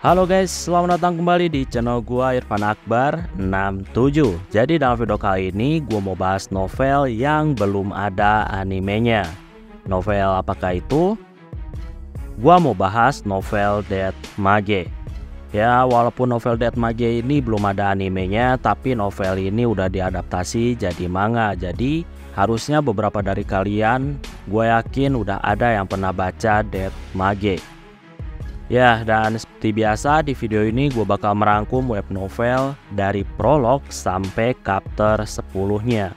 Halo guys, selamat datang kembali di channel gua Irfan Akbar 67. Jadi dalam video kali ini gua mau bahas novel yang belum ada animenya. Novel apakah itu? Gua mau bahas novel Death Mage. Ya, walaupun novel Death Mage ini belum ada animenya, tapi novel ini udah diadaptasi jadi manga. Jadi harusnya beberapa dari kalian, gue yakin udah ada yang pernah baca Death Mage. Ya, dan seperti biasa di video ini gue bakal merangkum web novel dari prolog sampai chapter 10-nya.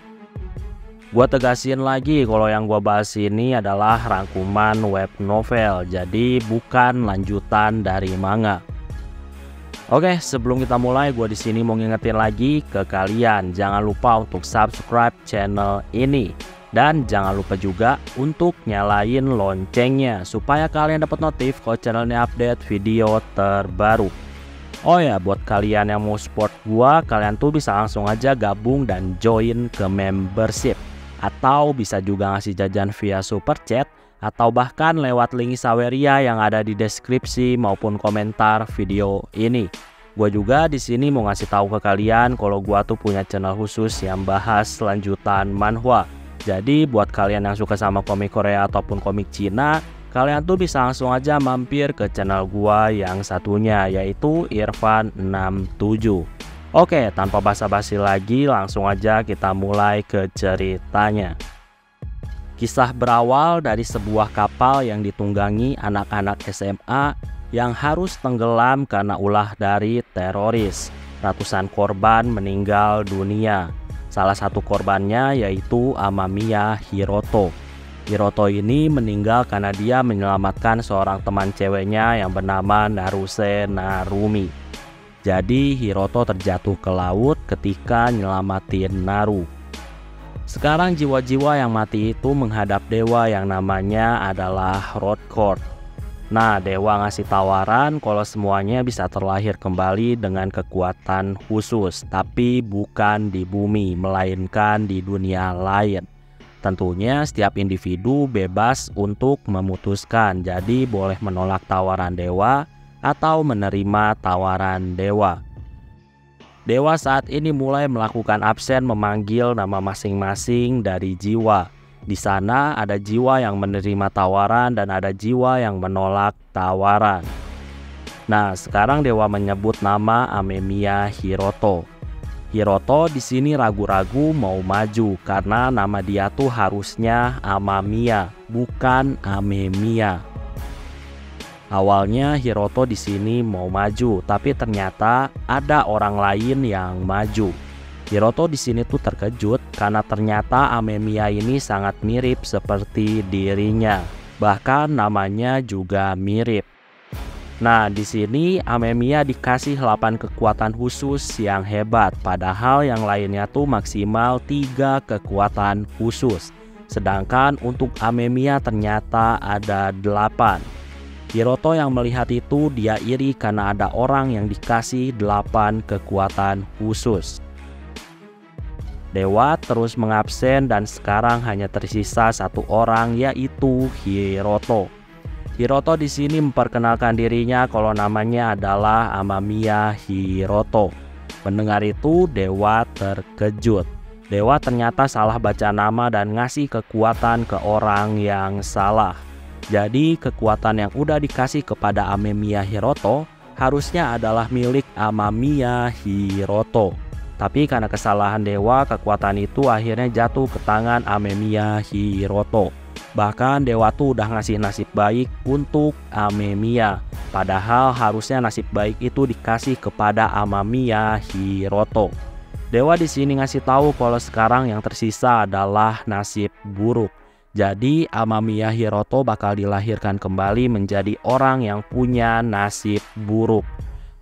Gue tegasin lagi kalau yang gue bahas ini adalah rangkuman web novel, jadi bukan lanjutan dari manga. Oke, sebelum kita mulai, gue di sini mau ngingetin lagi ke kalian, jangan lupa untuk subscribe channel ini. Dan jangan lupa juga untuk nyalain loncengnya supaya kalian dapat notif kalau channel ini update video terbaru. Oh ya, buat kalian yang mau support gua, kalian tuh bisa langsung aja gabung dan join ke membership. Atau bisa juga ngasih jajan via super chat atau bahkan lewat link Saweria yang ada di deskripsi maupun komentar video ini. Gua juga di sini mau ngasih tahu ke kalian kalau gua tuh punya channel khusus yang bahas lanjutan manhwa. Jadi buat kalian yang suka sama komik Korea ataupun komik Cina, kalian tuh bisa langsung aja mampir ke channel gua yang satunya, yaitu Irfan 67. Oke, tanpa basa-basi lagi, langsung aja kita mulai ke ceritanya. Kisah berawal dari sebuah kapal yang ditunggangi anak-anak SMA yang harus tenggelam karena ulah dari teroris. Ratusan korban meninggal dunia. Salah satu korbannya yaitu Amamiya Hiroto. Hiroto ini meninggal karena dia menyelamatkan seorang teman ceweknya yang bernama Naruse Narumi. Jadi Hiroto terjatuh ke laut ketika nyelamatin Naru. Sekarang jiwa-jiwa yang mati itu menghadap dewa yang namanya adalah Rodcourt. Nah, dewa ngasih tawaran kalau semuanya bisa terlahir kembali dengan kekuatan khusus, tapi bukan di bumi, melainkan di dunia lain. Tentunya setiap individu bebas untuk memutuskan, jadi boleh menolak tawaran dewa atau menerima tawaran dewa. Dewa saat ini mulai melakukan absen memanggil nama masing-masing dari jiwa. Di sana ada jiwa yang menerima tawaran dan ada jiwa yang menolak tawaran. Nah, sekarang dewa menyebut nama Amemiya Hiroto. Hiroto di sini ragu-ragu mau maju karena nama dia tuh harusnya Amamiya, bukan Amemiya. Awalnya Hiroto di sini mau maju, tapi ternyata ada orang lain yang maju. Hiroto di sini tuh terkejut karena ternyata Amemiya ini sangat mirip seperti dirinya. Bahkan namanya juga mirip. Nah, di sini Amemiya dikasih 8 kekuatan khusus yang hebat, padahal yang lainnya tuh maksimal 3 kekuatan khusus. Sedangkan untuk Amemiya ternyata ada 8. Hiroto yang melihat itu dia iri karena ada orang yang dikasih 8 kekuatan khusus. Dewa terus mengabsen dan sekarang hanya tersisa satu orang, yaitu Hiroto. Hiroto di sini memperkenalkan dirinya kalau namanya adalah Amamiya Hiroto. Mendengar itu Dewa terkejut. Dewa ternyata salah baca nama dan ngasih kekuatan ke orang yang salah. Jadi kekuatan yang udah dikasih kepada Amamiya Hiroto harusnya adalah milik Amamiya Hiroto. Tapi karena kesalahan dewa, kekuatan itu akhirnya jatuh ke tangan Amemiya Hiroto. Bahkan dewa tuh udah ngasih nasib baik untuk Amemiya. Padahal harusnya nasib baik itu dikasih kepada Amamiya Hiroto. Dewa di sini ngasih tahu kalau sekarang yang tersisa adalah nasib buruk. Jadi Amamiya Hiroto bakal dilahirkan kembali menjadi orang yang punya nasib buruk.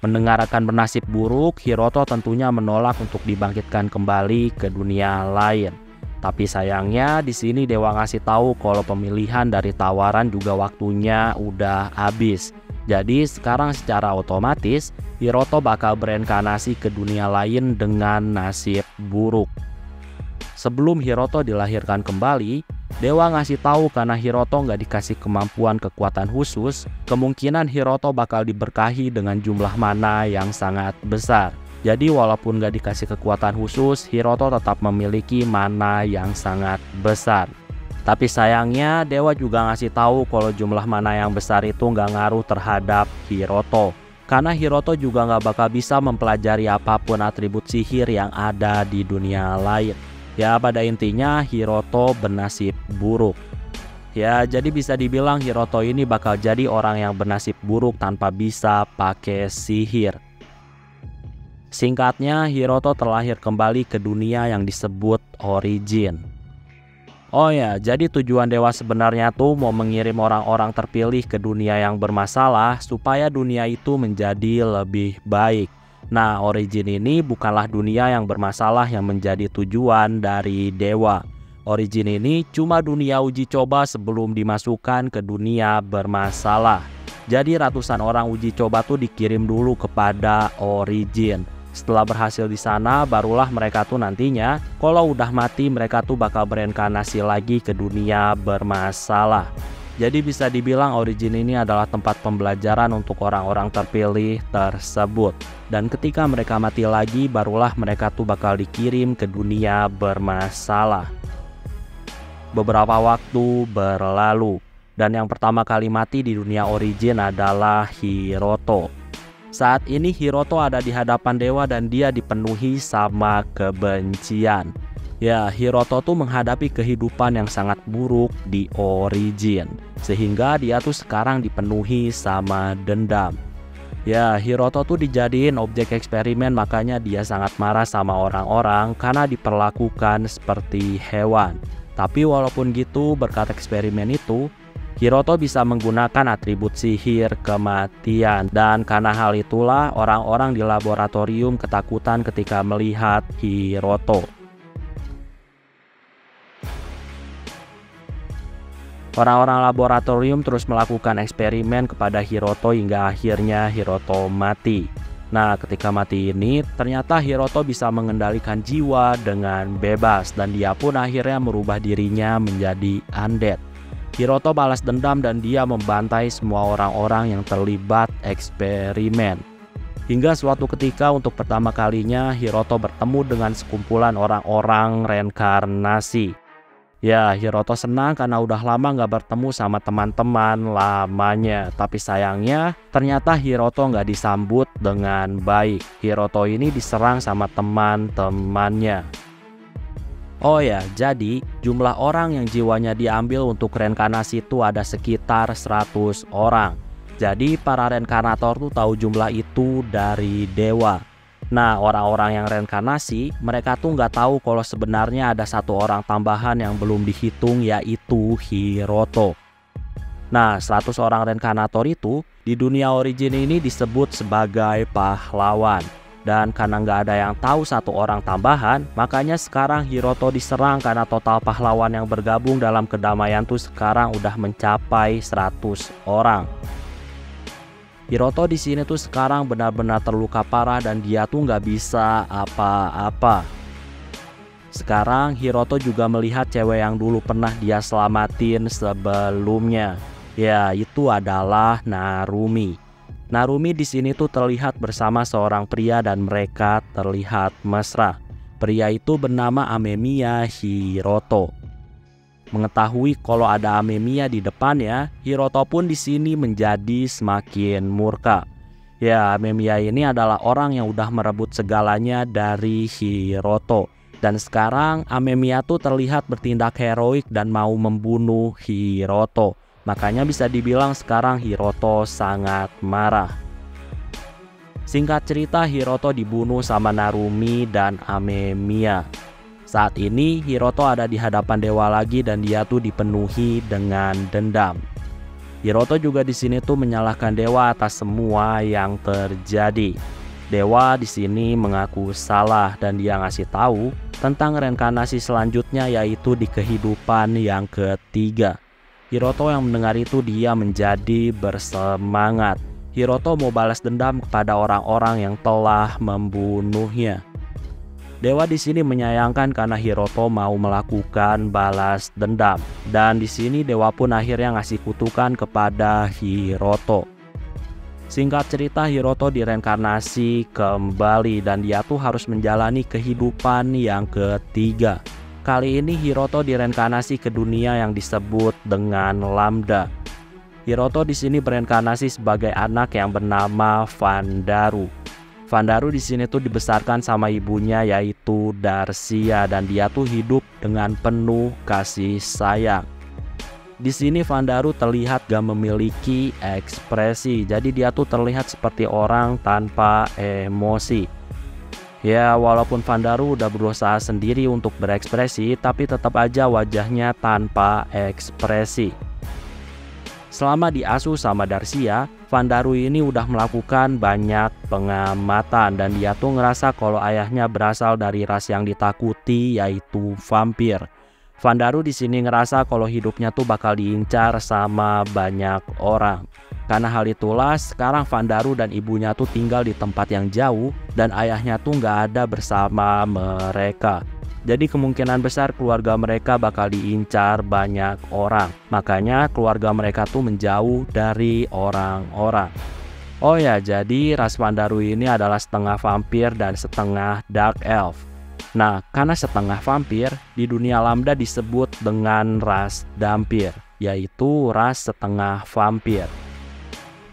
Mendengar akan bernasib buruk, Hiroto tentunya menolak untuk dibangkitkan kembali ke dunia lain. Tapi sayangnya di sini dewa ngasih tahu kalau pemilihan dari tawaran juga waktunya udah habis. Jadi sekarang secara otomatis Hiroto bakal bereinkarnasi ke dunia lain dengan nasib buruk. Sebelum Hiroto dilahirkan kembali, Dewa ngasih tahu karena Hiroto nggak dikasih kemampuan kekuatan khusus, kemungkinan Hiroto bakal diberkahi dengan jumlah mana yang sangat besar. Jadi walaupun nggak dikasih kekuatan khusus, Hiroto tetap memiliki mana yang sangat besar. Tapi sayangnya Dewa juga ngasih tahu kalau jumlah mana yang besar itu nggak ngaruh terhadap Hiroto. Karena Hiroto juga nggak bakal bisa mempelajari apapun atribut sihir yang ada di dunia lain. Ya pada intinya Hiroto bernasib buruk. Ya jadi bisa dibilang Hiroto ini bakal jadi orang yang bernasib buruk tanpa bisa pakai sihir. Singkatnya Hiroto terlahir kembali ke dunia yang disebut Origin. Oh ya, jadi tujuan Dewa sebenarnya tuh mau mengirim orang-orang terpilih ke dunia yang bermasalah supaya dunia itu menjadi lebih baik. Nah, Origin ini bukanlah dunia yang bermasalah yang menjadi tujuan dari Dewa. Origin ini cuma dunia uji coba sebelum dimasukkan ke dunia bermasalah. Jadi ratusan orang uji coba tuh dikirim dulu kepada Origin. Setelah berhasil di sana, barulah mereka tuh nantinya kalau udah mati mereka tuh bakal bereinkarnasi lagi ke dunia bermasalah. Jadi bisa dibilang Origin ini adalah tempat pembelajaran untuk orang-orang terpilih tersebut. Dan ketika mereka mati lagi, barulah mereka tuh bakal dikirim ke dunia bermasalah. Beberapa waktu berlalu, dan yang pertama kali mati di dunia Origin adalah Hiroto. Saat ini Hiroto ada di hadapan Dewa dan dia dipenuhi sama kebencian. Ya, Hiroto tuh menghadapi kehidupan yang sangat buruk di Origin, sehingga dia tuh sekarang dipenuhi sama dendam. Ya, Hiroto tuh dijadiin objek eksperimen, makanya dia sangat marah sama orang-orang karena diperlakukan seperti hewan. Tapi walaupun gitu, berkat eksperimen itu, Hiroto bisa menggunakan atribut sihir kematian. Dan karena hal itulah orang-orang di laboratorium ketakutan ketika melihat Hiroto. Orang-orang laboratorium terus melakukan eksperimen kepada Hiroto hingga akhirnya Hiroto mati. Nah, ketika mati ini ternyata Hiroto bisa mengendalikan jiwa dengan bebas dan dia pun akhirnya merubah dirinya menjadi undead. Hiroto balas dendam dan dia membantai semua orang-orang yang terlibat eksperimen. Hingga suatu ketika untuk pertama kalinya Hiroto bertemu dengan sekumpulan orang-orang reinkarnasi. Ya, Hiroto senang karena udah lama nggak bertemu sama teman-teman lamanya. Tapi sayangnya ternyata Hiroto nggak disambut dengan baik. Hiroto ini diserang sama teman-temannya. Oh ya, jadi jumlah orang yang jiwanya diambil untuk reinkarnasi itu ada sekitar 100 orang. Jadi para reinkarnator tuh tahu jumlah itu dari Dewa. Nah, orang-orang yang reinkarnasi, mereka tuh nggak tahu kalau sebenarnya ada satu orang tambahan yang belum dihitung, yaitu Hiroto. Nah, 100 orang reinkarnator itu di dunia Origin ini disebut sebagai pahlawan. Dan karena nggak ada yang tahu satu orang tambahan, makanya sekarang Hiroto diserang karena total pahlawan yang bergabung dalam kedamaian tuh sekarang udah mencapai 100 orang. Hiroto di sini tuh sekarang benar-benar terluka parah dan dia tuh nggak bisa apa-apa. Sekarang Hiroto juga melihat cewek yang dulu pernah dia selamatin sebelumnya. Ya, itu adalah Narumi. Narumi di sini tuh terlihat bersama seorang pria dan mereka terlihat mesra. Pria itu bernama Amemiya Hiroto. Mengetahui kalau ada Amemiya di depannya, Hiroto pun di sini menjadi semakin murka. Ya, Amemiya ini adalah orang yang udah merebut segalanya dari Hiroto. Dan sekarang Amemiya tuh terlihat bertindak heroik dan mau membunuh Hiroto. Makanya bisa dibilang sekarang Hiroto sangat marah. Singkat cerita, Hiroto dibunuh sama Narumi dan Amemiya. Saat ini Hiroto ada di hadapan Dewa lagi dan dia tuh dipenuhi dengan dendam. Hiroto juga di sini tuh menyalahkan Dewa atas semua yang terjadi. Dewa di sini mengaku salah dan dia ngasih tahu tentang reinkarnasi selanjutnya, yaitu di kehidupan yang ketiga. Hiroto yang mendengar itu dia menjadi bersemangat. Hiroto mau balas dendam kepada orang-orang yang telah membunuhnya. Dewa di sini menyayangkan karena Hiroto mau melakukan balas dendam, dan di sini Dewa pun akhirnya ngasih kutukan kepada Hiroto. Singkat cerita, Hiroto direinkarnasi kembali dan dia tuh harus menjalani kehidupan yang ketiga. Kali ini Hiroto direinkarnasi ke dunia yang disebut dengan Lambda. Hiroto di sini bereinkarnasi sebagai anak yang bernama Vandaru. Vandaru di sini tuh dibesarkan sama ibunya yaitu Darcia, dan dia tuh hidup dengan penuh kasih sayang. Di sini Vandaru terlihat gak memiliki ekspresi, jadi dia tuh terlihat seperti orang tanpa emosi. Ya, walaupun Vandaru udah berusaha sendiri untuk berekspresi, tapi tetap aja wajahnya tanpa ekspresi. Selama diasuh sama Darcia, Vandaru ini udah melakukan banyak pengamatan dan dia tuh ngerasa kalau ayahnya berasal dari ras yang ditakuti yaitu vampir. Vandaru di sini ngerasa kalau hidupnya tuh bakal diincar sama banyak orang. Karena hal itulah sekarang Vandaru dan ibunya tuh tinggal di tempat yang jauh dan ayahnya tuh nggak ada bersama mereka. Jadi kemungkinan besar keluarga mereka bakal diincar banyak orang. Makanya keluarga mereka tuh menjauh dari orang-orang. Oh ya, jadi ras Vandaru ini adalah setengah vampir dan setengah dark elf. Nah, karena setengah vampir, di dunia Lambda disebut dengan ras dampir, yaitu ras setengah vampir.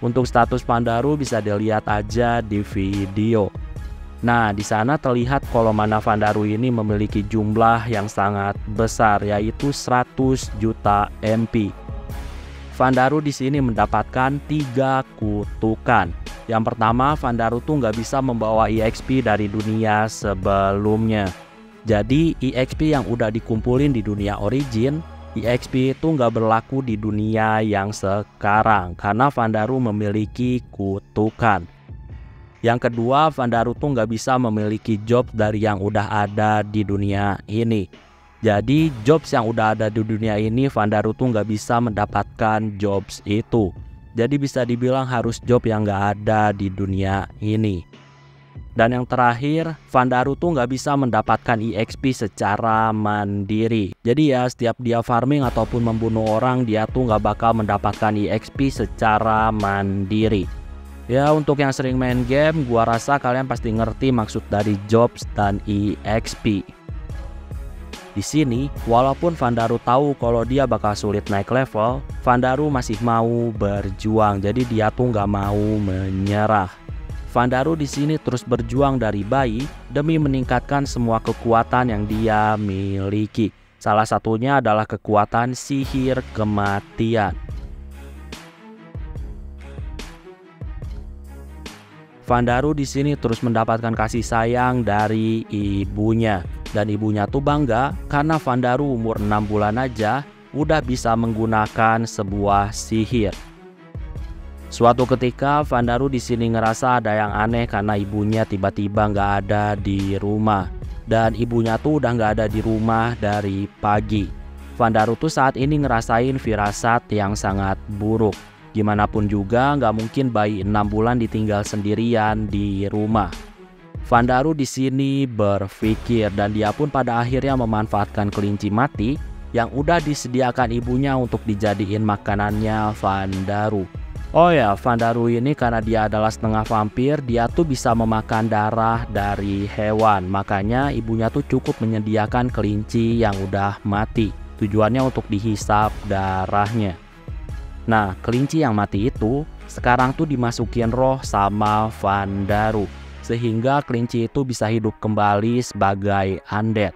Untuk status Vandaru bisa dilihat aja di video. Nah, di sana terlihat kalau mana Vandaru ini memiliki jumlah yang sangat besar, yaitu 100 juta MP. Vandaru di sini mendapatkan 3 kutukan. Yang pertama, Vandaru tuh nggak bisa membawa EXP dari dunia sebelumnya. Jadi EXP yang udah dikumpulin di dunia origin, EXP itu nggak berlaku di dunia yang sekarang karena Vandaru memiliki kutukan. Yang kedua, Vandaru tuh nggak bisa memiliki job dari yang udah ada di dunia ini. Jadi jobs yang udah ada di dunia ini, Vandaru tuh nggak bisa mendapatkan jobs itu. Jadi bisa dibilang harus job yang nggak ada di dunia ini. Dan yang terakhir, Vandaru tuh nggak bisa mendapatkan EXP secara mandiri. Jadi ya setiap dia farming ataupun membunuh orang, dia tuh nggak bakal mendapatkan EXP secara mandiri. Ya, untuk yang sering main game, gua rasa kalian pasti ngerti maksud dari jobs dan EXP. Di sini, walaupun Vandaru tahu kalau dia bakal sulit naik level, Vandaru masih mau berjuang. Jadi dia tuh nggak mau menyerah. Vandaru di sini terus berjuang dari bayi demi meningkatkan semua kekuatan yang dia miliki. Salah satunya adalah kekuatan sihir kematian. Vandaru di sini terus mendapatkan kasih sayang dari ibunya. Dan ibunya tuh bangga karena Vandaru umur 6 bulan aja udah bisa menggunakan sebuah sihir. Suatu ketika Vandaru di sini ngerasa ada yang aneh karena ibunya tiba-tiba nggak ada di rumah. Dan ibunya tuh udah nggak ada di rumah dari pagi. Vandaru tuh saat ini ngerasain firasat yang sangat buruk. Gimana pun juga nggak mungkin bayi 6 bulan ditinggal sendirian di rumah. Vandaru di sini berpikir dan dia pun pada akhirnya memanfaatkan kelinci mati yang udah disediakan ibunya untuk dijadiin makanannya Vandaru. Oh ya, Vandaru ini karena dia adalah setengah vampir, dia tuh bisa memakan darah dari hewan. Makanya ibunya tuh cukup menyediakan kelinci yang udah mati. Tujuannya untuk dihisap darahnya. Nah, kelinci yang mati itu sekarang tuh dimasukin roh sama Vandaru, sehingga kelinci itu bisa hidup kembali sebagai undead.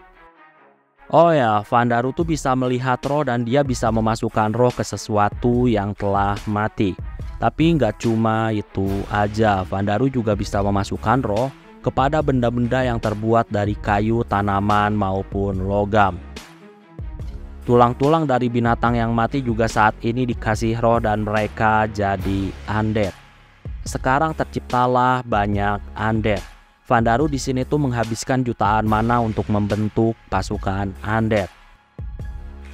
Oh ya, Vandaru tuh bisa melihat roh dan dia bisa memasukkan roh ke sesuatu yang telah mati. Tapi nggak cuma itu aja, Vandaru juga bisa memasukkan roh kepada benda-benda yang terbuat dari kayu, tanaman, maupun logam. Tulang-tulang dari binatang yang mati juga saat ini dikasih roh dan mereka jadi undead. Sekarang terciptalah banyak undead. Vandaru di sini tuh menghabiskan jutaan mana untuk membentuk pasukan undead.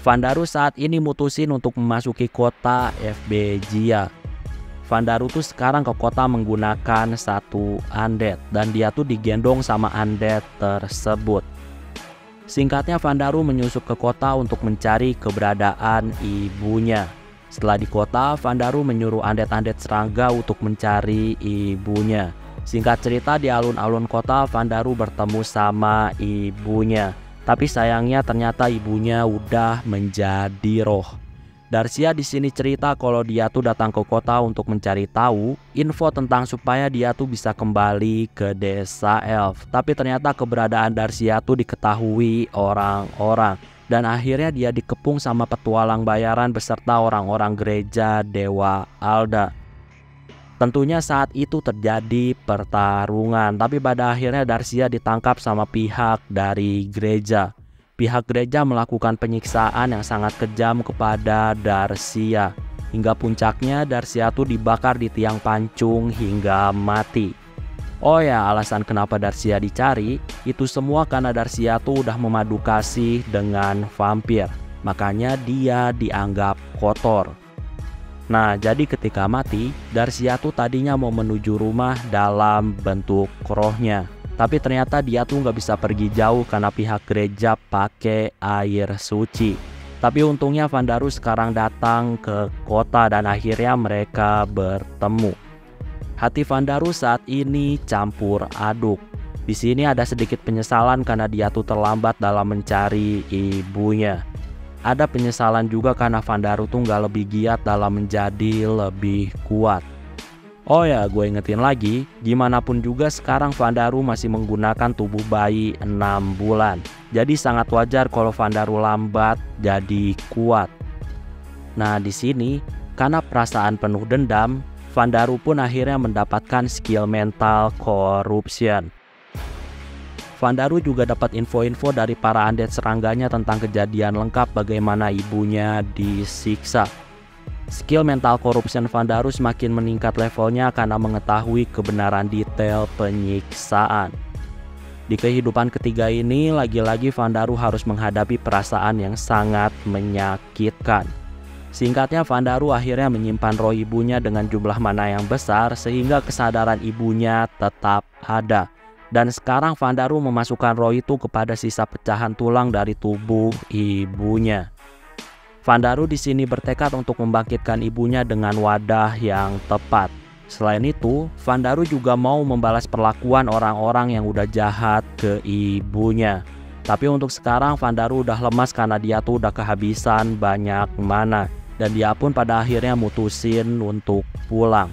Vandaru saat ini mutusin untuk memasuki kota FB Jia. Vandaru tuh sekarang ke kota menggunakan satu undead dan dia tuh digendong sama undead tersebut. Singkatnya, Vandaru menyusup ke kota untuk mencari keberadaan ibunya. Setelah di kota, Vandaru menyuruh undead-undead serangga untuk mencari ibunya. Singkat cerita, di alun-alun kota, Vandaru bertemu sama ibunya. Tapi sayangnya ternyata ibunya udah menjadi roh. Darcia di sini cerita kalau dia tuh datang ke kota untuk mencari tahu info tentang supaya dia tuh bisa kembali ke desa elf. Tapi ternyata keberadaan Darcia tuh diketahui orang-orang. Dan akhirnya dia dikepung sama petualang bayaran beserta orang-orang gereja Dewa Alda. Tentunya saat itu terjadi pertarungan, tapi pada akhirnya Darcia ditangkap sama pihak dari gereja. Pihak gereja melakukan penyiksaan yang sangat kejam kepada Darcia. Hingga puncaknya Darcia tuh dibakar di tiang pancung hingga mati. Oh ya, alasan kenapa Darcia dicari, itu semua karena Darcia tuh udah memadu kasih dengan vampir. Makanya dia dianggap kotor. Nah, jadi ketika mati, Darcia tuh tadinya mau menuju rumah dalam bentuk rohnya. Tapi ternyata dia tuh nggak bisa pergi jauh karena pihak gereja pakai air suci. Tapi untungnya Vandaru sekarang datang ke kota dan akhirnya mereka bertemu. Hati Vandaru saat ini campur aduk. Di sini ada sedikit penyesalan karena dia tuh terlambat dalam mencari ibunya. Ada penyesalan juga karena Vandaru tuh nggak lebih giat dalam menjadi lebih kuat. Oh ya, gue ingetin lagi, gimana pun juga sekarang Vandaru masih menggunakan tubuh bayi 6 bulan. Jadi sangat wajar kalau Vandaru lambat jadi kuat. Nah, di sini karena perasaan penuh dendam, Vandaru pun akhirnya mendapatkan skill mental corruption. Vandaru juga dapat info-info dari para undead serangganya tentang kejadian lengkap bagaimana ibunya disiksa. Skill mental corruption Vandaru semakin meningkat levelnya karena mengetahui kebenaran detail penyiksaan. Di kehidupan ketiga ini, lagi-lagi Vandaru harus menghadapi perasaan yang sangat menyakitkan. Singkatnya, Vandaru akhirnya menyimpan roh ibunya dengan jumlah mana yang besar sehingga kesadaran ibunya tetap ada. Dan sekarang Vandaru memasukkan roh itu kepada sisa pecahan tulang dari tubuh ibunya. Vandaru di sini bertekad untuk membangkitkan ibunya dengan wadah yang tepat. Selain itu, Vandaru juga mau membalas perlakuan orang-orang yang udah jahat ke ibunya. Tapi untuk sekarang Vandaru udah lemas karena dia tuh udah kehabisan banyak mana. Dan dia pun pada akhirnya mutusin untuk pulang.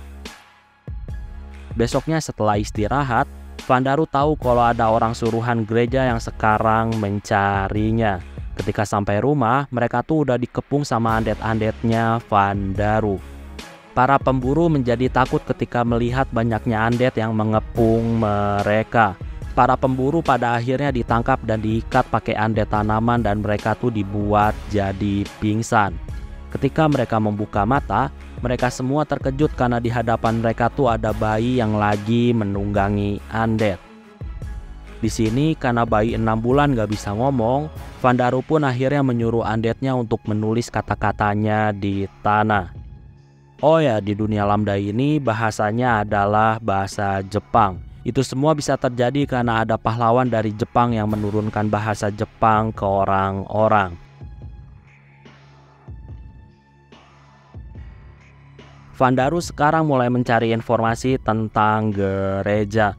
Besoknya setelah istirahat, Vandaru tahu kalau ada orang suruhan gereja yang sekarang mencarinya. Ketika sampai rumah, mereka tuh udah dikepung sama undead-undeadnya Vandaru. Para pemburu menjadi takut ketika melihat banyaknya undead yang mengepung mereka. Para pemburu pada akhirnya ditangkap dan diikat pakai undead tanaman dan mereka tuh dibuat jadi pingsan. Ketika mereka membuka mata, mereka semua terkejut karena di hadapan mereka tuh ada bayi yang lagi menunggangi undead. Di sini karena bayi 6 bulan gak bisa ngomong, Vandaru pun akhirnya menyuruh undeadnya untuk menulis kata-katanya di tanah. Oh ya, di dunia Lambda ini bahasanya adalah bahasa Jepang. Itu semua bisa terjadi karena ada pahlawan dari Jepang yang menurunkan bahasa Jepang ke orang-orang. Vandaru sekarang mulai mencari informasi tentang gereja.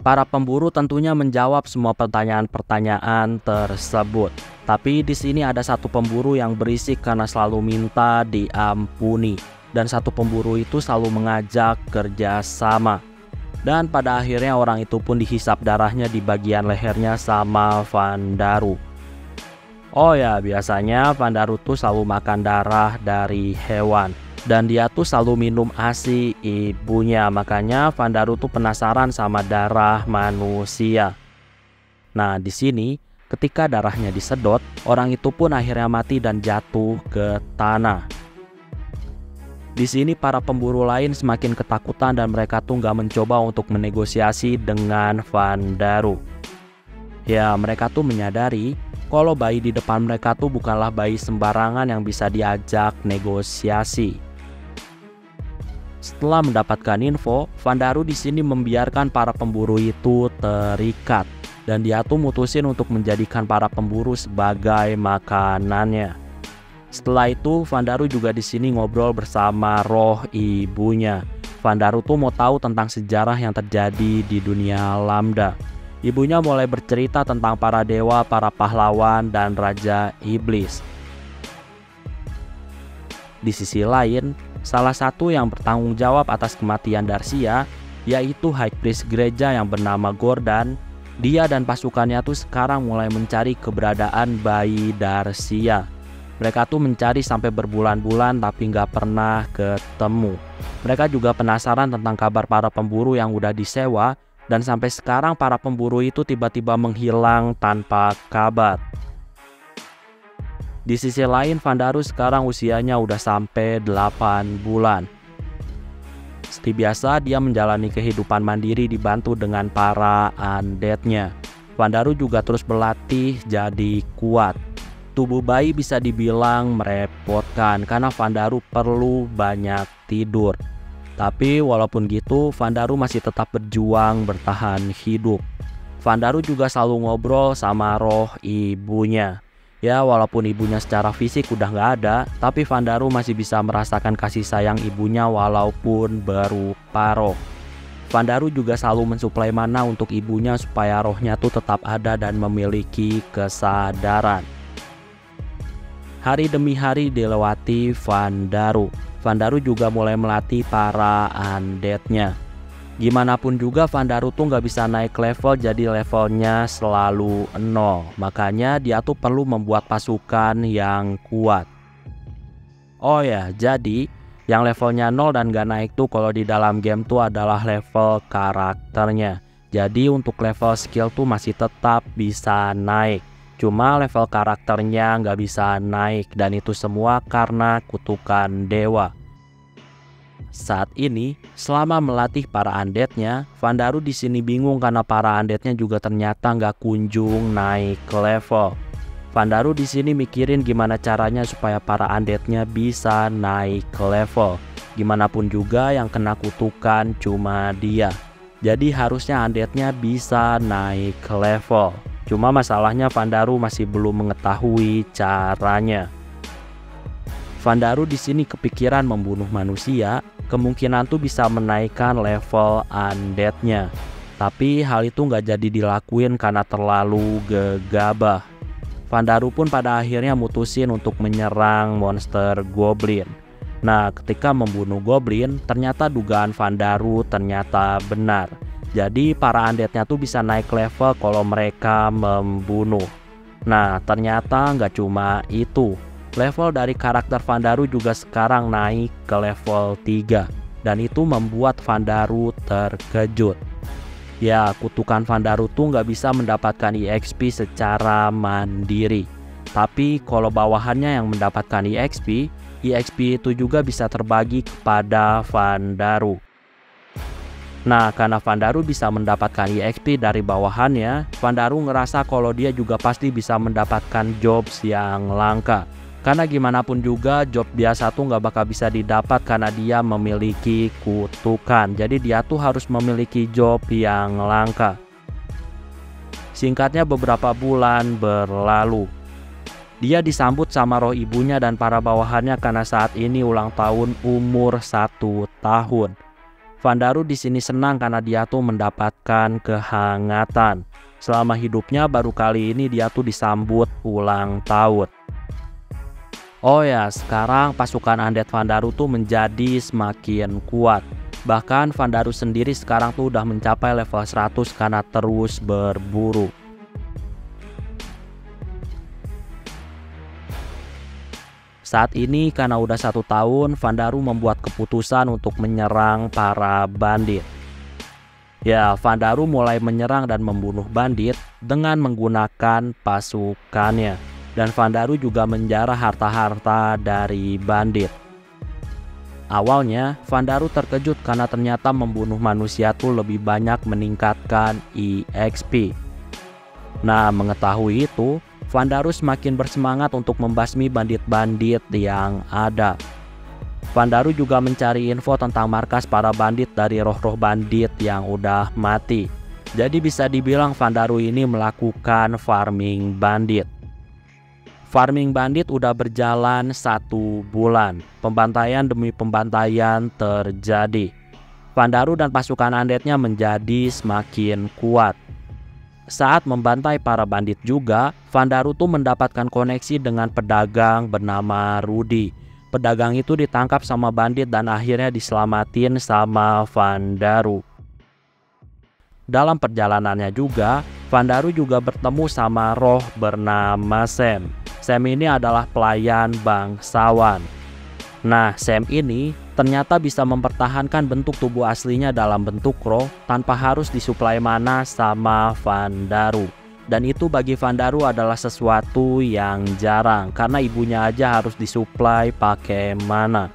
Para pemburu tentunya menjawab semua pertanyaan-pertanyaan tersebut. Tapi di sini ada satu pemburu yang berisik karena selalu minta diampuni. Dan satu pemburu itu selalu mengajak kerjasama. Dan pada akhirnya orang itu pun dihisap darahnya di bagian lehernya sama Vandaru. Oh ya, biasanya Vandaru tuh selalu makan darah dari hewan. Dan dia tuh selalu minum ASI ibunya. Makanya Vandaru tuh penasaran sama darah manusia. Nah, di sini ketika darahnya disedot, orang itu pun akhirnya mati dan jatuh ke tanah. Di sini para pemburu lain semakin ketakutan dan mereka tuh nggak mencoba untuk menegosiasi dengan Vandaru. Ya, mereka tuh menyadari kalau bayi di depan mereka tuh bukanlah bayi sembarangan yang bisa diajak negosiasi. Setelah mendapatkan info, Vandaru di sini membiarkan para pemburu itu terikat dan dia tuh mutusin untuk menjadikan para pemburu sebagai makanannya. Setelah itu, Vandaru juga di sini ngobrol bersama roh ibunya. Vandaru tuh mau tahu tentang sejarah yang terjadi di dunia Lambda. Ibunya mulai bercerita tentang para dewa, para pahlawan, dan Raja Iblis. Di sisi lain, salah satu yang bertanggung jawab atas kematian Darcia, yaitu High Priest gereja yang bernama Gordon. Dia dan pasukannya tuh sekarang mulai mencari keberadaan bayi Darcia. Mereka tuh mencari sampai berbulan-bulan tapi nggak pernah ketemu. Mereka juga penasaran tentang kabar para pemburu yang udah disewa, dan sampai sekarang para pemburu itu tiba-tiba menghilang tanpa kabar. Di sisi lain, Vandaru sekarang usianya udah sampai 8 bulan. Seperti biasa, dia menjalani kehidupan mandiri dibantu dengan para undead-nya. Vandaru juga terus berlatih jadi kuat. Tubuh bayi bisa dibilang merepotkan karena Vandaru perlu banyak tidur. Tapi walaupun gitu, Vandaru masih tetap berjuang bertahan hidup. Vandaru juga selalu ngobrol sama roh ibunya. Ya, walaupun ibunya secara fisik udah nggak ada, tapi Vandaru masih bisa merasakan kasih sayang ibunya walaupun berupa roh. Vandaru juga selalu mensuplai mana untuk ibunya supaya rohnya tuh tetap ada dan memiliki kesadaran. Hari demi hari dilewati Vandaru. Vandaru juga mulai melatih para undead-nya. Gimana pun juga Vandaru tuh nggak bisa naik level, jadi levelnya selalu 0. Makanya dia tuh perlu membuat pasukan yang kuat. Oh ya, jadi yang levelnya 0 dan nggak naik tuh kalau di dalam game tuh adalah level karakternya. Jadi untuk level skill tuh masih tetap bisa naik. Cuma level karakternya nggak bisa naik, dan itu semua karena kutukan dewa. Saat ini, selama melatih para undead-nya, Vandaru di sini bingung karena para undead-nya juga ternyata nggak kunjung naik level. Vandaru di sini mikirin gimana caranya supaya para undead-nya bisa naik level. Gimanapun juga yang kena kutukan cuma dia. Jadi harusnya undead-nya bisa naik level. Cuma masalahnya Vandaru masih belum mengetahui caranya. Vandaru di sini kepikiran membunuh manusia, kemungkinan tuh bisa menaikkan level undead-nya. Tapi hal itu nggak jadi dilakuin karena terlalu gegabah. Vandaru pun pada akhirnya mutusin untuk menyerang monster goblin. Nah, ketika membunuh goblin, ternyata dugaan Vandaru ternyata benar. Jadi para undead-nya tuh bisa naik level kalau mereka membunuh. Nah, ternyata nggak cuma itu. Level dari karakter Vandaru juga sekarang naik ke level 3. Dan itu membuat Vandaru terkejut. Ya, kutukan Vandaru tuh nggak bisa mendapatkan EXP secara mandiri. Tapi kalau bawahannya yang mendapatkan EXP itu juga bisa terbagi kepada Vandaru. Nah, karena Vandaru bisa mendapatkan EXP dari bawahannya, Vandaru ngerasa kalau dia juga pasti bisa mendapatkan jobs yang langka. Karena gimana pun juga job biasa tuh nggak bakal bisa didapat karena dia memiliki kutukan. Jadi dia tuh harus memiliki job yang langka. Singkatnya beberapa bulan berlalu. Dia disambut sama roh ibunya dan para bawahannya karena saat ini ulang tahun umur 1 tahun. Vandaru di sini senang karena dia tuh mendapatkan kehangatan. Selama hidupnya baru kali ini dia tuh disambut ulang tahun. Oh ya, sekarang pasukan undead Vandaru tuh menjadi semakin kuat. Bahkan Vandaru sendiri sekarang tuh udah mencapai level 100 karena terus berburu. Saat ini karena udah 1 tahun, Vandaru membuat keputusan untuk menyerang para bandit. Ya, Vandaru mulai menyerang dan membunuh bandit dengan menggunakan pasukannya. Dan Vandaru juga menjarah harta-harta dari bandit. Awalnya, Vandaru terkejut karena ternyata membunuh manusia tuh lebih banyak meningkatkan EXP. Nah, mengetahui itu, Vandaru semakin bersemangat untuk membasmi bandit-bandit yang ada. Vandaru juga mencari info tentang markas para bandit dari roh-roh bandit yang udah mati. Jadi bisa dibilang Vandaru ini melakukan farming bandit. Farming bandit udah berjalan 1 bulan. Pembantaian demi pembantaian terjadi. Vandaru dan pasukan undeadnya menjadi semakin kuat. Saat membantai para bandit juga, Vandaru tuh mendapatkan koneksi dengan pedagang bernama Rudy. Pedagang itu ditangkap sama bandit dan akhirnya diselamatin sama Vandaru. Dalam perjalanannya juga, Vandaru juga bertemu sama roh bernama Sam. Sam ini adalah pelayan bangsawan. Nah, Sam ini ternyata bisa mempertahankan bentuk tubuh aslinya dalam bentuk roh tanpa harus disuplai mana sama Vandaru. Dan itu bagi Vandaru adalah sesuatu yang jarang karena ibunya aja harus disuplai pakai mana.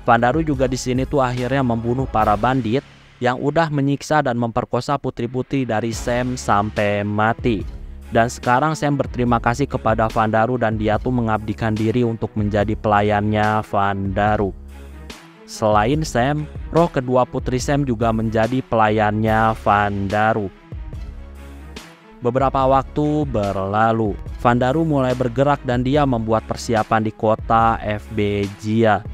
Vandaru juga di sini tuh akhirnya membunuh para bandit yang udah menyiksa dan memperkosa putri-putri dari Sam sampai mati. Dan sekarang Sam berterima kasih kepada Vandaru dan dia tuh mengabdikan diri untuk menjadi pelayannya Vandaru. Selain Sam, roh kedua putri Sam juga menjadi pelayannya Vandaru. Beberapa waktu berlalu, Vandaru mulai bergerak dan dia membuat persiapan di kota FBGia.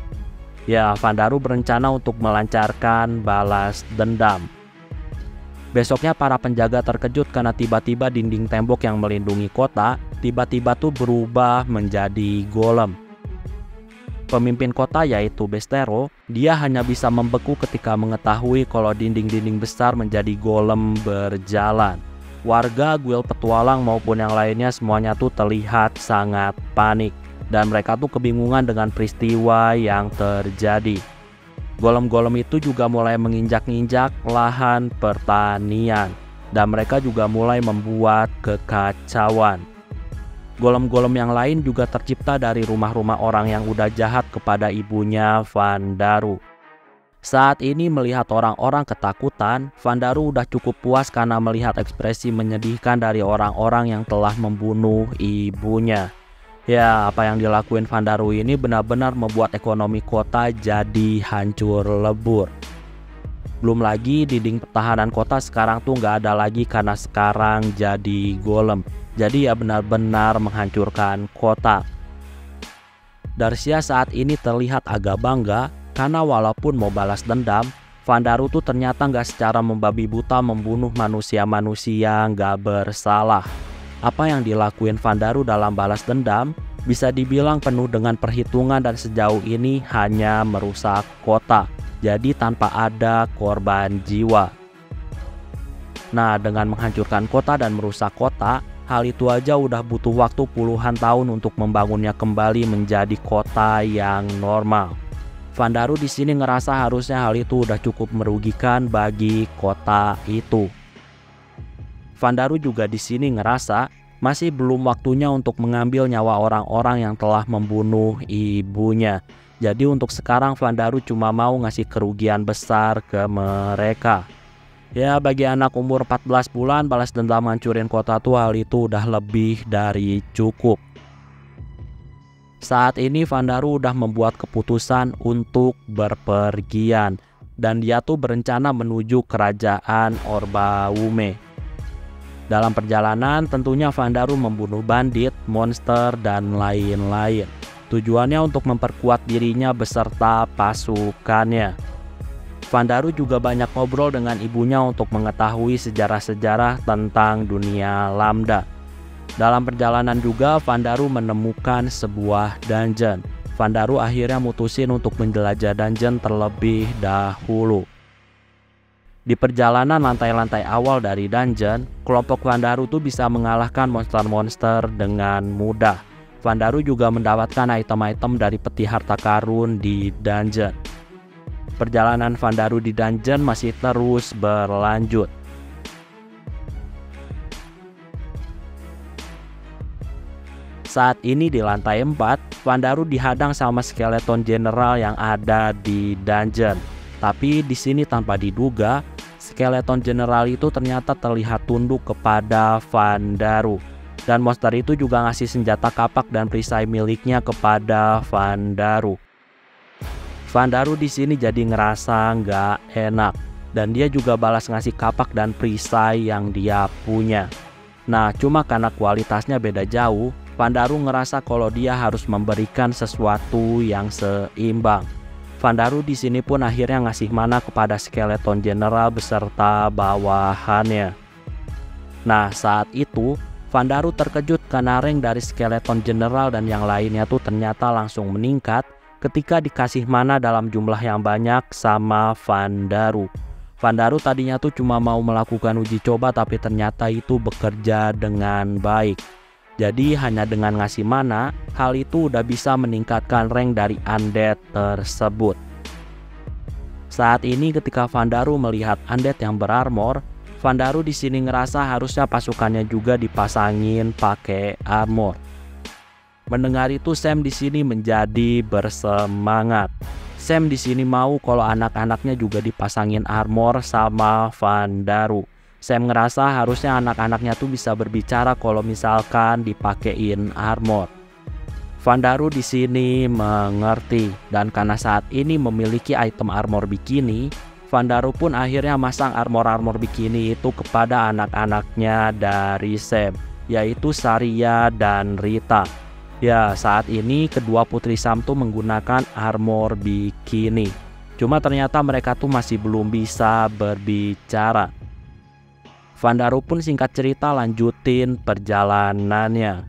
Ya, Vandaru berencana untuk melancarkan balas dendam. Besoknya para penjaga terkejut karena tiba-tiba dinding tembok yang melindungi kota tiba-tiba tuh berubah menjadi golem. Pemimpin kota yaitu Bestero, dia hanya bisa membeku ketika mengetahui kalau dinding-dinding besar menjadi golem berjalan. Warga, guild petualang maupun yang lainnya semuanya tuh terlihat sangat panik. Dan mereka tuh kebingungan dengan peristiwa yang terjadi. Golem-golem itu juga mulai menginjak-injak lahan pertanian. Dan mereka juga mulai membuat kekacauan. Golem-golem yang lain juga tercipta dari rumah-rumah orang yang udah jahat kepada ibunya Vandaru. Saat ini melihat orang-orang ketakutan, Vandaru udah cukup puas karena melihat ekspresi menyedihkan dari orang-orang yang telah membunuh ibunya. Ya, apa yang dilakuin Vandaru ini benar-benar membuat ekonomi kota jadi hancur lebur. Belum lagi dinding pertahanan kota sekarang tuh nggak ada lagi karena sekarang jadi golem. Jadi ya benar-benar menghancurkan kota. Darcia saat ini terlihat agak bangga karena walaupun mau balas dendam, Vandaru tuh ternyata nggak secara membabi buta membunuh manusia-manusia nggak bersalah. Apa yang dilakuin Vandaru dalam balas dendam bisa dibilang penuh dengan perhitungan dan sejauh ini hanya merusak kota. Jadi tanpa ada korban jiwa. Nah, dengan menghancurkan kota dan merusak kota, hal itu aja udah butuh waktu puluhan tahun untuk membangunnya kembali menjadi kota yang normal. Vandaru di sini ngerasa harusnya hal itu udah cukup merugikan bagi kota itu. Vandaru juga di sini ngerasa masih belum waktunya untuk mengambil nyawa orang-orang yang telah membunuh ibunya. Jadi untuk sekarang Vandaru cuma mau ngasih kerugian besar ke mereka. Ya, bagi anak umur 14 bulan balas dendam hancurin kota tuh hal itu udah lebih dari cukup. Saat ini Vandaru udah membuat keputusan untuk berpergian dan dia tuh berencana menuju kerajaan Orbaume. Dalam perjalanan tentunya Vandaru membunuh bandit, monster, dan lain-lain. Tujuannya untuk memperkuat dirinya beserta pasukannya. Vandaru juga banyak ngobrol dengan ibunya untuk mengetahui sejarah-sejarah tentang dunia Lambda. Dalam perjalanan juga Vandaru menemukan sebuah dungeon. Vandaru akhirnya mutusin untuk menjelajah dungeon terlebih dahulu. Di perjalanan lantai-lantai awal dari dungeon, kelompok Vandaru tuh bisa mengalahkan monster-monster dengan mudah. Vandaru juga mendapatkan item-item dari peti harta karun di dungeon. Perjalanan Vandaru di dungeon masih terus berlanjut. Saat ini di lantai 4, Vandaru dihadang sama skeleton general yang ada di dungeon. Tapi di sini tanpa diduga, skeleton general itu ternyata terlihat tunduk kepada Vandaru. Dan monster itu juga ngasih senjata kapak dan perisai miliknya kepada Vandaru. Vandaru di sini jadi ngerasa nggak enak, dan dia juga balas ngasih kapak dan perisai yang dia punya. Nah, cuma karena kualitasnya beda jauh, Vandaru ngerasa kalau dia harus memberikan sesuatu yang seimbang. Vandaru di sini pun akhirnya ngasih mana kepada Skeleton General beserta bawahannya. Nah, saat itu Vandaru terkejut karena rank dari Skeleton General dan yang lainnya tuh ternyata langsung meningkat ketika dikasih mana dalam jumlah yang banyak sama Vandaru. Vandaru tadinya tuh cuma mau melakukan uji coba, tapi ternyata itu bekerja dengan baik. Jadi hanya dengan ngasih mana, hal itu udah bisa meningkatkan rank dari undead tersebut. Saat ini ketika Vandaru melihat undead yang berarmor, Vandaru di sini ngerasa harusnya pasukannya juga dipasangin pakai armor. Mendengar itu Sam di sini menjadi bersemangat. Sam di sini mau kalau anak-anaknya juga dipasangin armor sama Vandaru. Sam ngerasa harusnya anak-anaknya tuh bisa berbicara kalau misalkan dipakein armor. Vandaru di sini mengerti, dan karena saat ini memiliki item armor bikini, Vandaru pun akhirnya masang armor-armor bikini itu kepada anak-anaknya dari Sam, yaitu Saria dan Rita. Ya, saat ini kedua putri Sam tuh menggunakan armor bikini. Cuma ternyata mereka tuh masih belum bisa berbicara. Vandaru pun singkat cerita lanjutin perjalanannya.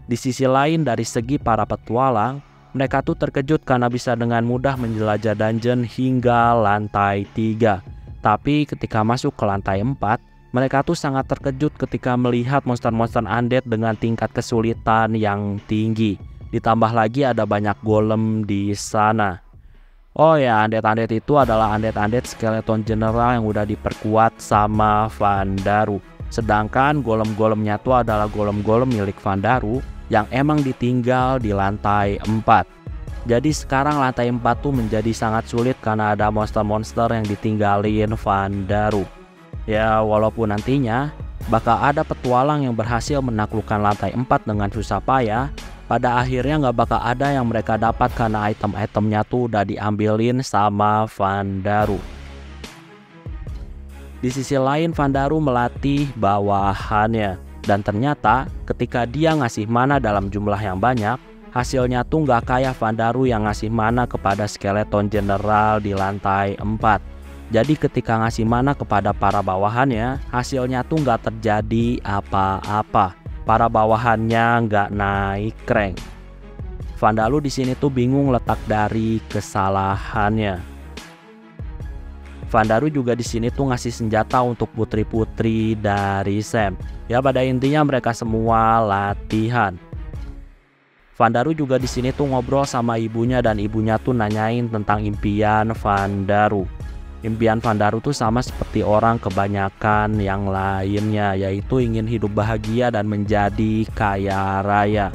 Di sisi lain dari segi para petualang, mereka tuh terkejut karena bisa dengan mudah menjelajah dungeon hingga lantai 3. Tapi ketika masuk ke lantai 4, mereka tuh sangat terkejut ketika melihat monster-monster undead dengan tingkat kesulitan yang tinggi. Ditambah lagi ada banyak golem di sana. Oh ya, undead-undead itu adalah undead-undead Skeleton General yang udah diperkuat sama Vandaru. Sedangkan golem-golemnya tuh adalah golem-golem milik Vandaru yang emang ditinggal di lantai 4. Jadi sekarang lantai 4 tuh menjadi sangat sulit karena ada monster-monster yang ditinggalin Vandaru. Ya, walaupun nantinya bakal ada petualang yang berhasil menaklukkan lantai 4 dengan susah payah, pada akhirnya nggak bakal ada yang mereka dapat karena item-itemnya tuh udah diambilin sama Vandaru. Di sisi lain Vandaru melatih bawahannya, dan ternyata ketika dia ngasih mana dalam jumlah yang banyak, hasilnya tuh nggak kayak Vandaru yang ngasih mana kepada Skeleton General di lantai 4. Jadi ketika ngasih mana kepada para bawahannya, hasilnya tuh nggak terjadi apa-apa. Para bawahannya nggak naik rank. Vandaru di sini tuh bingung letak dari kesalahannya. Vandaru juga di sini tuh ngasih senjata untuk putri-putri dari Sam. Ya, pada intinya mereka semua latihan. Vandaru juga di sini tuh ngobrol sama ibunya, dan ibunya tuh nanyain tentang impian Vandaru. Impian Vandaru tuh sama seperti orang kebanyakan yang lainnya, yaitu ingin hidup bahagia dan menjadi kaya raya.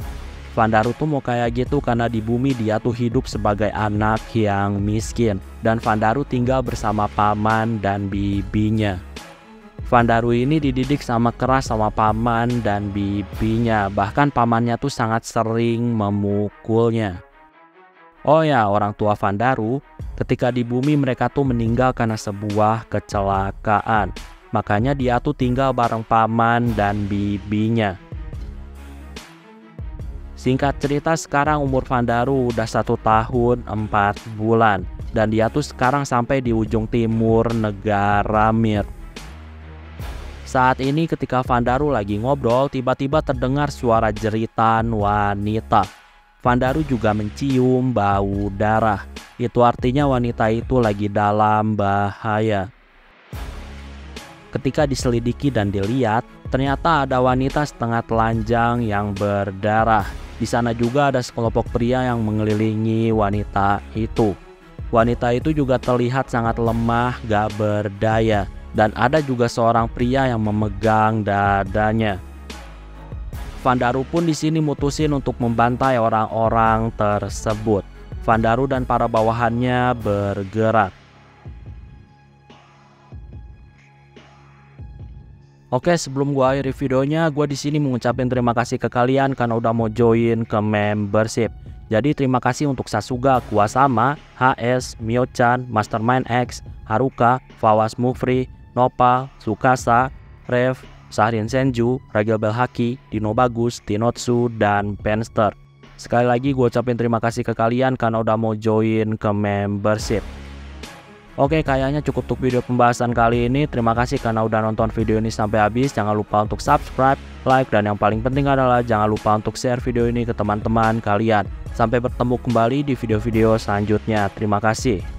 Vandaru tuh mau kayak gitu karena di bumi dia tuh hidup sebagai anak yang miskin, dan Vandaru tinggal bersama paman dan bibinya. Vandaru ini dididik sama keras sama paman dan bibinya, bahkan pamannya tuh sangat sering memukulnya. Oh ya, orang tua Vandaru ketika di bumi mereka tuh meninggal karena sebuah kecelakaan. Makanya dia tuh tinggal bareng paman dan bibinya. Singkat cerita sekarang umur Vandaru udah 1 tahun 4 bulan. Dan dia tuh sekarang sampai di ujung timur negara Mir. Saat ini ketika Vandaru lagi ngobrol, tiba-tiba terdengar suara jeritan wanita. Vandaru juga mencium bau darah. Itu artinya wanita itu lagi dalam bahaya. Ketika diselidiki dan dilihat, ternyata ada wanita setengah telanjang yang berdarah. Di sana juga ada sekelompok pria yang mengelilingi wanita itu. Wanita itu juga terlihat sangat lemah, gak berdaya. Dan ada juga seorang pria yang memegang dadanya. Vandaru pun di sini mutusin untuk membantai orang-orang tersebut. Vandaru dan para bawahannya bergerak. Oke, sebelum gua akhiri videonya, gua di sini mengucapkan terima kasih ke kalian karena udah mau join ke membership. Jadi terima kasih untuk Sasuga, Kuwasama, HS, Mio-chan, Mastermind X, Haruka, Fawaz Mufri, Nopal, Tsukasa, Rev, Sahrin Senju, Ragil Belhaki, Dino Bagus, Tinotsu, dan Penster. Sekali lagi gue ucapin terima kasih ke kalian karena udah mau join ke membership. Oke, kayaknya cukup untuk video pembahasan kali ini. Terima kasih karena udah nonton video ini sampai habis. Jangan lupa untuk subscribe, like, dan yang paling penting adalah jangan lupa untuk share video ini ke teman-teman kalian. Sampai bertemu kembali di video-video selanjutnya. Terima kasih.